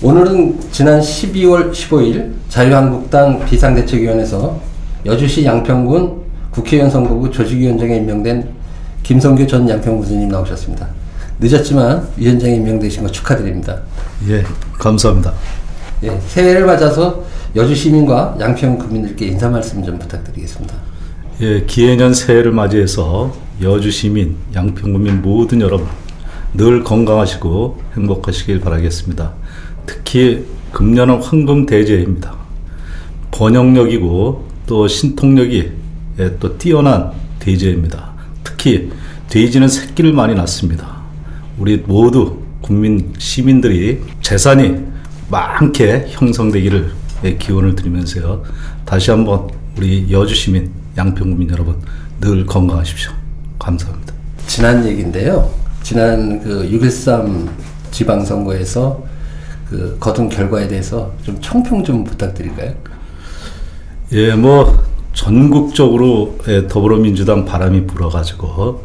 오늘은 지난 12월 15일 자유한국당 비상대책위원회에서 여주시 양평군 국회의원 선거구 조직위원장에 임명된 김성규 전 양평군수님 나오셨습니다. 늦었지만 위원장에 임명되신 거 축하드립니다. 예, 감사합니다. 예, 새해를 맞아서 여주 시민과 양평 구민들께 인사 말씀 좀 부탁드리겠습니다. 예, 기해년 새해를 맞이해서 여주 시민, 양평 구민 모든 여러분 늘 건강하시고 행복하시길 바라겠습니다. 특히 금년은 황금 대제입니다. 번영력이고 또 신통력이 또 뛰어난 대제입니다. 특히 돼지는 새끼를 많이 낳습니다. 우리 모두 국민 시민들이 재산이 많게 형성되기를 기원을 드리면서요. 다시 한번 우리 여주 시민, 양평 구민 여러분 늘 건강하십시오. 감사합니다. 지난 얘기인데요. 지난 그 6.13 지방선거에서 그 거둔 결과에 대해서 좀 총평 좀 부탁드릴까요? 예, 뭐 전국적으로 더불어민주당 바람이 불어가지고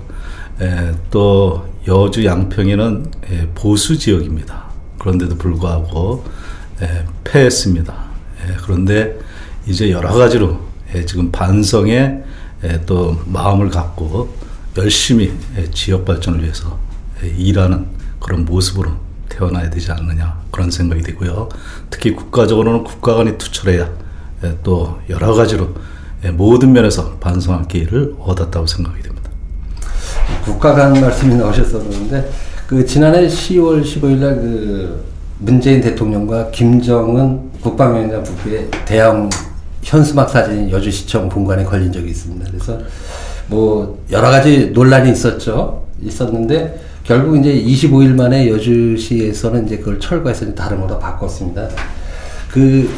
또 여주 양평에는 보수 지역입니다. 그런데도 불구하고 패했습니다. 그런데 이제 여러 가지로 지금 반성에 또 마음을 갖고 열심히 지역 발전을 위해서 일하는 그런 모습으로 태어나야 되지 않느냐 그런 생각이 되고요. 특히 국가적으로는 국가 간이 투철해야 또 여러 가지로 모든 면에서 반성할 기회를 얻었다고 생각이 됩니다. 국가 간 말씀이 나오셨었는데 그 지난해 10월 15일 날 그 문재인 대통령과 김정은 국방위원장 부부의 대형 현수막 사진이 여주시청 본관에 걸린 적이 있습니다. 그래서 뭐 여러 가지 논란이 있었는데 결국 이제 25일 만에 여주시에서는 이제 그걸 철거해서 다른 거로 바꿨습니다.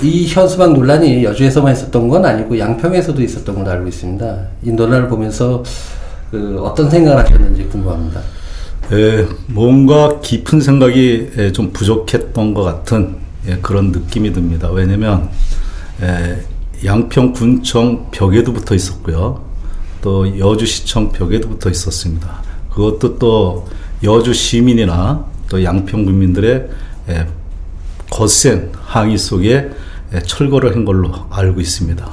이 현수막 논란이 여주에서만 있었던 건 아니고 양평에서도 있었던 걸로 알고 있습니다. 이 논란을 보면서 어떤 생각을 하셨는지 궁금합니다. 뭔가 깊은 생각이 좀 부족했던 것 같은 그런 느낌이 듭니다. 왜냐면 양평군청 벽에도 붙어 있었고요. 또 여주시청 벽에도 붙어 있었습니다. 그것도 또 여주 시민이나 또 양평 군민들의 거센 항의 속에 철거를 한 걸로 알고 있습니다.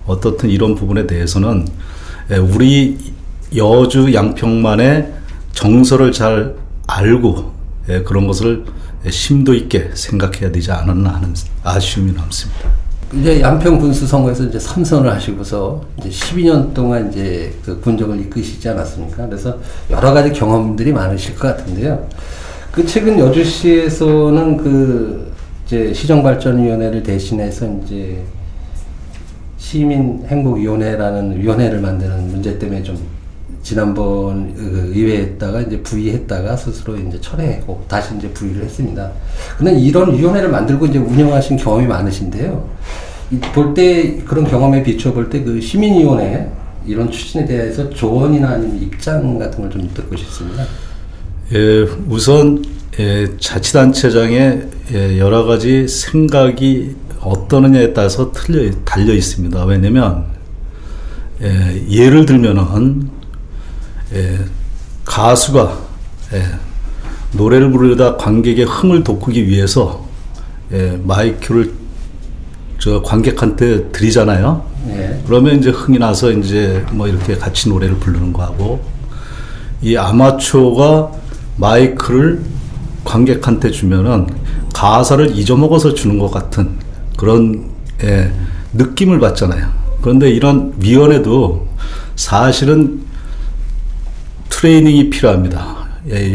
어떻든 이런 부분에 대해서는 우리 여주 양평만의 정서를 잘 알고 그런 것을 심도 있게 생각해야 되지 않았나 하는 아쉬움이 남습니다. 이제 양평 군수 선거에서 이제 3선을 하시고서 이제 12년 동안 이제 그 군정을 이끄시지 않았습니까? 그래서 여러 가지 경험들이 많으실 것 같은데요. 그 최근 여주시에서는 이제 시정발전위원회를 대신해서 이제 시민행복위원회라는 위원회를 만드는 문제 때문에 좀 지난번 의회에다가 이제 부의했다가 스스로 이제 철회하고 다시 이제 부의를 했습니다. 근데 이런 위원회를 만들고 이제 운영하신 경험이 많으신데요. 볼 때 그런 경험에 비춰 볼 때 그 시민위원회 이런 추진에 대해서 조언이나 아니면 입장 같은 걸 좀 듣고 싶습니다. 우선 자치단체장의 여러 가지 생각이 어떠느냐에 따라서 달려 있습니다. 왜냐면 예를 들면은 가수가 노래를 부르다 관객의 흥을 돋구기 위해서 마이크를 관객한테 드리잖아요. 네. 그러면 이제 흥이 나서 이제 뭐 이렇게 같이 노래를 부르는 거하고, 이 아마추어가 마이크를 관객한테 주면은 가사를 잊어먹어서 주는 것 같은 그런 느낌을 받잖아요. 그런데 이런 위원회도 사실은 트레이닝이 필요합니다.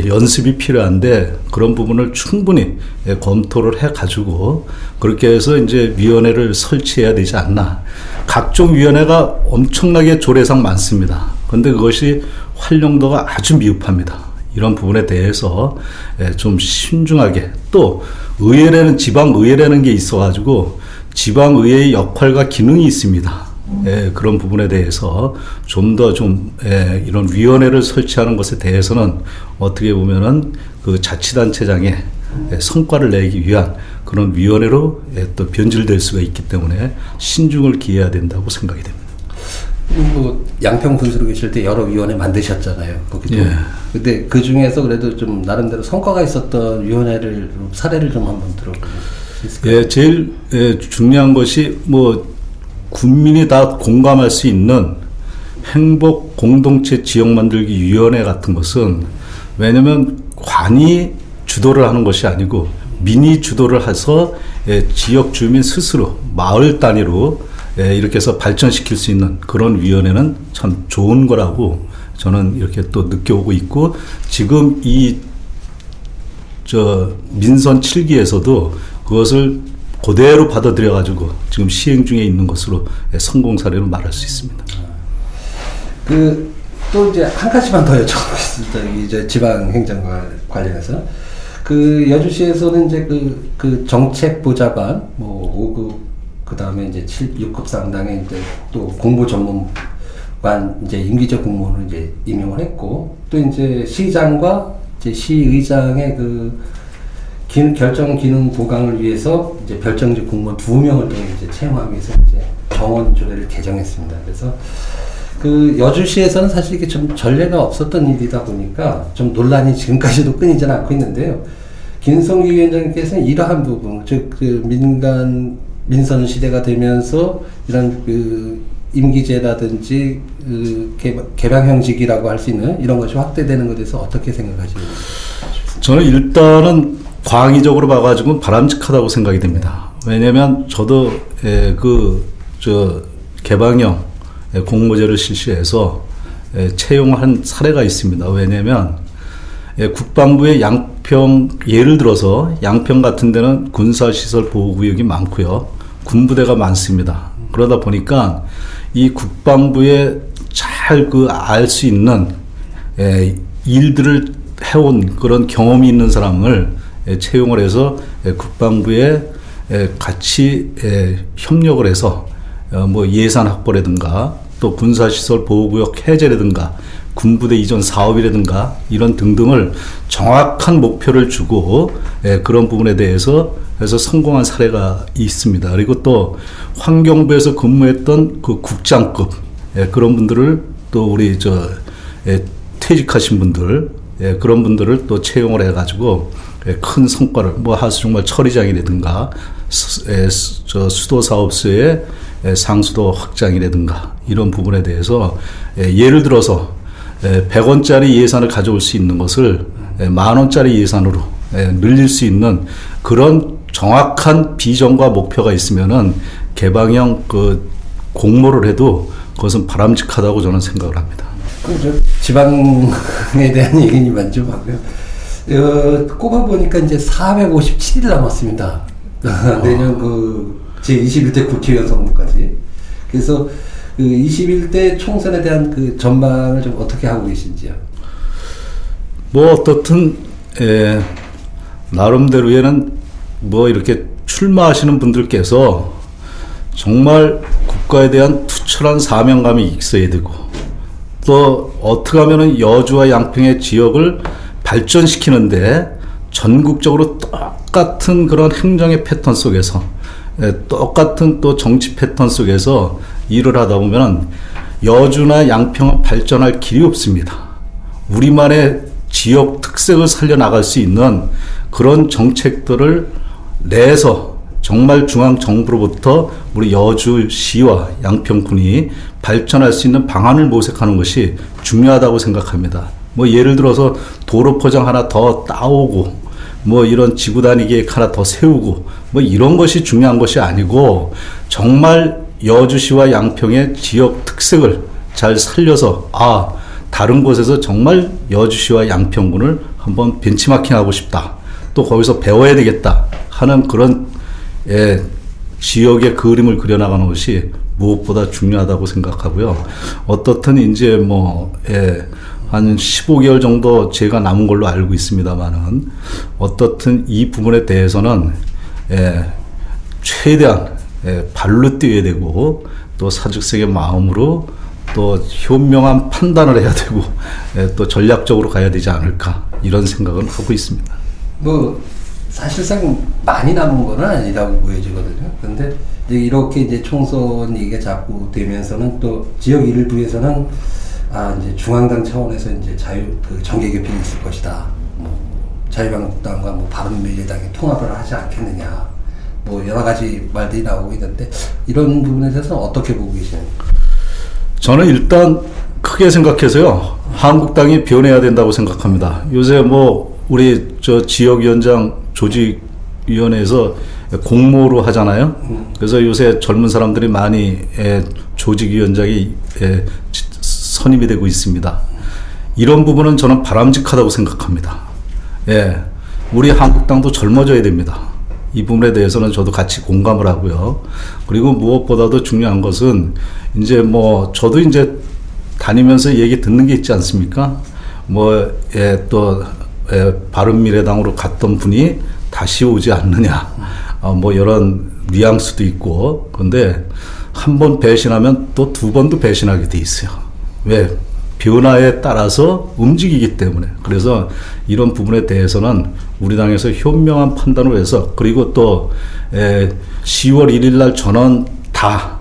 연습이 필요한데 그런 부분을 충분히 검토를 해가지고 그렇게 해서 이제 위원회를 설치해야 되지 않나. 각종 위원회가 엄청나게 조례상 많습니다. 그런데 그것이 활용도가 아주 미흡합니다. 이런 부분에 대해서 좀 신중하게, 또 의회라는 지방의회라는 게 있어가지고 지방의회의 역할과 기능이 있습니다. 그런 부분에 대해서 좀 더 이런 위원회를 설치하는 것에 대해서는 어떻게 보면은 그 자치단체장의 성과를 내기 위한 그런 위원회로 또 변질될 수가 있기 때문에 신중을 기해야 된다고 생각이 됩니다. 뭐 양평 군수로 계실 때 여러 위원회 만드셨잖아요. 거기도. 예. 근데 그 중에서 그래도 좀 나름대로 성과가 있었던 위원회를 사례를 좀 한번 들어보세요. 수 있을까요? 예, 제일 중요한 것이 뭐 국민이 다 공감할 수 있는 행복 공동체 지역 만들기 위원회 같은 것은, 왜냐면 관이 주도를 하는 것이 아니고 민이 주도를 해서 지역 주민 스스로 마을 단위로 이렇게 해서 발전시킬 수 있는 그런 위원회는 참 좋은 거라고 저는 이렇게 또 느껴오고 있고, 지금 민선 7기에서도 그것을 그대로 받아들여 가지고 지금 시행 중에 있는 것으로 성공 사례로 말할 수 있습니다. 또 이제 한 가지만 더 여쭤보겠습니다. 이제 지방 행정과 관련해서 여주시에서는 이제 그 정책 보좌관 뭐 5급 그다음에 이제 6급 상당의 이제 또 공보 전문관 이제 임기적 공무원을 이제 임용을 했고, 또 이제 시장과 이제 시의장의 결정 기능 보강을 위해서 이제 별정직 공무원 2명을 또 이제 채용하기 위해서 이제 정원 조례를 개정했습니다. 그래서 여주시에서는 사실 이게 좀 전례가 없었던 일이다 보니까 좀 논란이 지금까지도 끊이지 않고 있는데요. 김성기 위원장님께서는 이러한 부분, 즉 민선 시대가 되면서 이런 임기제라든지 개방형직이라고 할 수 있는 이런 것이 확대되는 것에 대해서 어떻게 생각하시는지? 저는 일단은 광의적으로 봐가지고 바람직하다고 생각이 됩니다. 왜냐하면 저도 개방형 공모제를 실시해서 채용한 사례가 있습니다. 왜냐하면 국방부의 양평, 예를 들어서 양평 같은 데는 군사시설 보호구역이 많고요, 군부대가 많습니다. 그러다 보니까 이 국방부에 잘 알 수 있는 일들을 해온 그런 경험이 있는 사람을 채용을 해서 국방부에 같이 협력을 해서 뭐 예산 확보라든가 또 군사시설 보호구역 해제라든가 군부대 이전 사업이라든가 이런 등등을 정확한 목표를 주고 그런 부분에 대해서 해서 성공한 사례가 있습니다. 그리고 또 환경부에서 근무했던 그 국장급 그런 분들을 또 우리 퇴직하신 분들 그런 분들을 또 채용을 해가지고 큰 성과를 뭐 하수종말 처리장이라든가 수도사업소의 상수도 확장이라든가 이런 부분에 대해서 예를 들어서 100원짜리 예산을 가져올 수 있는 것을 10,000원짜리 예산으로 늘릴 수 있는 그런 정확한 비전과 목표가 있으면은 개방형 공모를 해도 그것은 바람직하다고 저는 생각을 합니다. 지방에 대한 얘기만 좀 하고요. 꼽아보니까 이제 457일 남았습니다. 내년 제21대 국회의원 선거까지. 그래서 21대 총선에 대한 전망을 좀 어떻게 하고 계신지요? 뭐 어떻든 나름대로에는 뭐 이렇게 출마하시는 분들께서 정말 국가에 대한 투철한 사명감이 있어야 되고, 또 어떻게 하면은 여주와 양평의 지역을 발전시키는데 전국적으로 똑같은 그런 행정의 패턴 속에서 똑같은 또 정치 패턴 속에서 일을 하다 보면 여주나 양평은 발전할 길이 없습니다. 우리만의 지역 특색을 살려나갈 수 있는 그런 정책들을 내서 정말 중앙정부로부터 우리 여주시와 양평군이 발전할 수 있는 방안을 모색하는 것이 중요하다고 생각합니다. 뭐 예를 들어서 도로 포장 하나 더 따오고 뭐 이런 지구단위 계획 하나 더 세우고 뭐 이런 것이 중요한 것이 아니고, 정말 여주시와 양평의 지역 특색을 잘 살려서 다른 곳에서 정말 여주시와 양평군을 한번 벤치마킹하고 싶다, 또 거기서 배워야 되겠다 하는 그런 지역의 그림을 그려나가는 것이 무엇보다 중요하다고 생각하고요. 어떻든 이제 한 15개월 정도 제가 남은 걸로 알고 있습니다만은, 어떻든 이 부분에 대해서는 최대한 발로 뛰어야 되고, 또 사직색의 마음으로 또 현명한 판단을 해야 되고, 또 전략적으로 가야 되지 않을까, 이런 생각은 하고 있습니다. 사실상 많이 남은 건 아니라고 보여지거든요. 그런데 이렇게 이제 총선 얘기가 자꾸 되면서는 또 지역 일부에서는 이제 중앙당 차원에서 이제 정계 개편이 있을 것이다. 자유한국당과 바른미래당이 통합을 하지 않겠느냐. 뭐 여러 가지 말들이 나오고 있는데 이런 부분에 대해서는 어떻게 보고 계시는지? 저는 일단 크게 생각해서요, 한국당이 변해야 된다고 생각합니다. 요새 뭐 우리 저 지역위원장 조직위원회에서 공모로 하잖아요. 그래서 요새 젊은 사람들이 많이 조직위원장이 선임이 되고 있습니다. 이런 부분은 저는 바람직하다고 생각합니다. 예, 우리 한국당도 젊어져야 됩니다. 이 부분에 대해서는 저도 같이 공감을 하고요. 그리고 무엇보다도 중요한 것은 이제 뭐 저도 이제 다니면서 얘기 듣는 게 있지 않습니까? 뭐 또 바른미래당으로 갔던 분이 다시 오지 않느냐, 뭐 이런 뉘앙스도 있고. 그런데 한 번 배신하면 또 두 번도 배신하게 돼 있어요. 왜? 변화에 따라서 움직이기 때문에. 그래서 이런 부분에 대해서는 우리 당에서 현명한 판단을 해서, 그리고 또 10월 1일 날 전원 다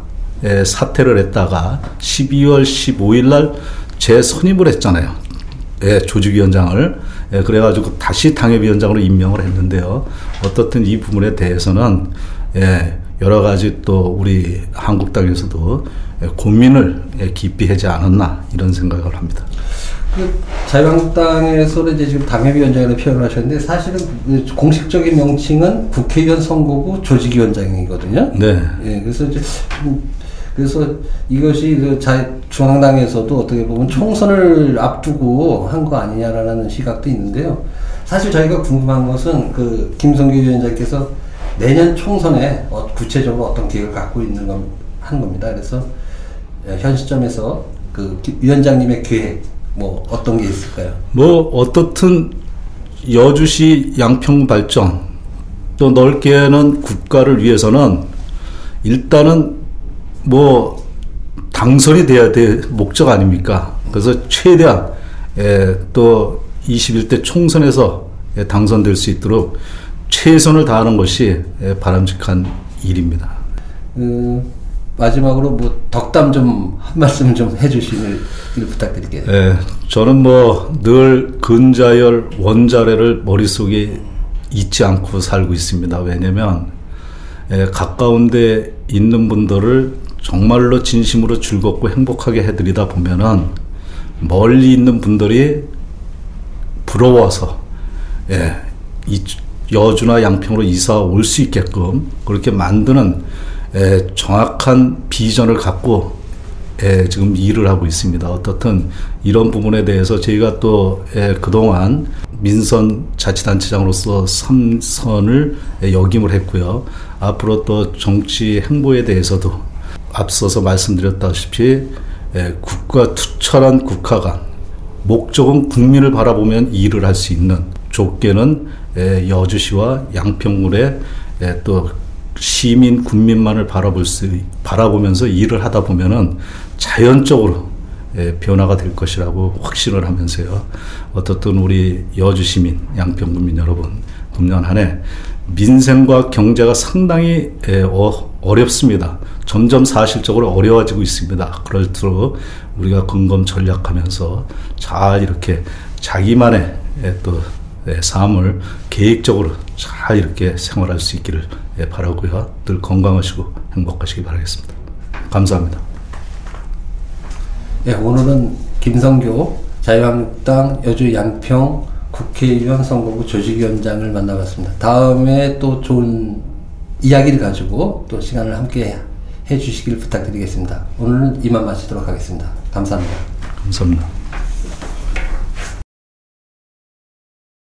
사퇴를 했다가 12월 15일 날 재선임을 했잖아요. 조직위원장을. 그래가지고 다시 당협위원장으로 임명을 했는데요. 어떻든 이 부분에 대해서는 여러 가지 또 우리 한국당에서도 고민을 깊이 하지 않았나, 이런 생각을 합니다. 자유한국당에서는 이제 지금 당협위원장으로 표현을 하셨는데, 사실은 공식적인 명칭은 국회의원 선거구 조직위원장이거든요. 네. 그래서 이제 그래서 이것이 중앙당에서도 어떻게 보면 총선을 앞두고 한 거 아니냐라는 시각도 있는데요. 사실 저희가 궁금한 것은 그 김성규 위원장께서 내년 총선에 구체적으로 어떤 계획을 갖고 하는 겁니다. 그래서 현 시점에서 그 위원장님의 계획 뭐 어떤 게 있을까요? 뭐 어떻든 여주시 양평 발전, 또 넓게는 국가를 위해서는 일단은 뭐 당선이 돼야 될 목적 아닙니까? 그래서 최대한 또 21대 총선에서 당선될 수 있도록 최선을 다하는 것이 바람직한 일입니다. 마지막으로 뭐 덕담 좀 한 말씀 좀 해주시길 부탁드릴게요. 저는 뭐 늘 근자열 원자래를 머릿속에 잊지 않고 살고 있습니다. 왜냐면 가까운 데 있는 분들을 정말로 진심으로 즐겁고 행복하게 해드리다 보면은 멀리 있는 분들이 부러워서 이 여주나 양평으로 이사 올 수 있게끔 그렇게 만드는 정확한 비전을 갖고 지금 일을 하고 있습니다. 어떻든 이런 부분에 대해서 저희가 또 그동안 민선 자치단체장으로서 3선을 역임을 했고요. 앞으로 또 정치 행보에 대해서도 앞서서 말씀드렸다시피 국가 투철한 국가관, 목적은 국민을 바라보면 일을 할 수 있는, 좁게는 여주시와 양평군의 또 시민 군민만을 바라보면서 일을 하다 보면은 자연적으로 변화가 될 것이라고 확신을 하면서요. 어떻든 우리 여주 시민, 양평 군민 여러분, 금년 한 해 민생과 경제가 상당히 어렵습니다. 점점 사실적으로 어려워지고 있습니다. 그럴수록 우리가 근검 전략하면서 잘 이렇게 자기만의 또 삶을 계획적으로 잘 이렇게 생활할 수 있기를 바라고요. 늘 건강하시고 행복하시기 바라겠습니다. 감사합니다. 오늘은 김성교 자유한국당 여주 양평 국회의원 선거구 조직위원장을 만나봤습니다. 다음에 또 좋은 이야기를 가지고 또 시간을 함께 해주시길 부탁드리겠습니다. 오늘은 이만 마치도록 하겠습니다. 감사합니다. 감사합니다.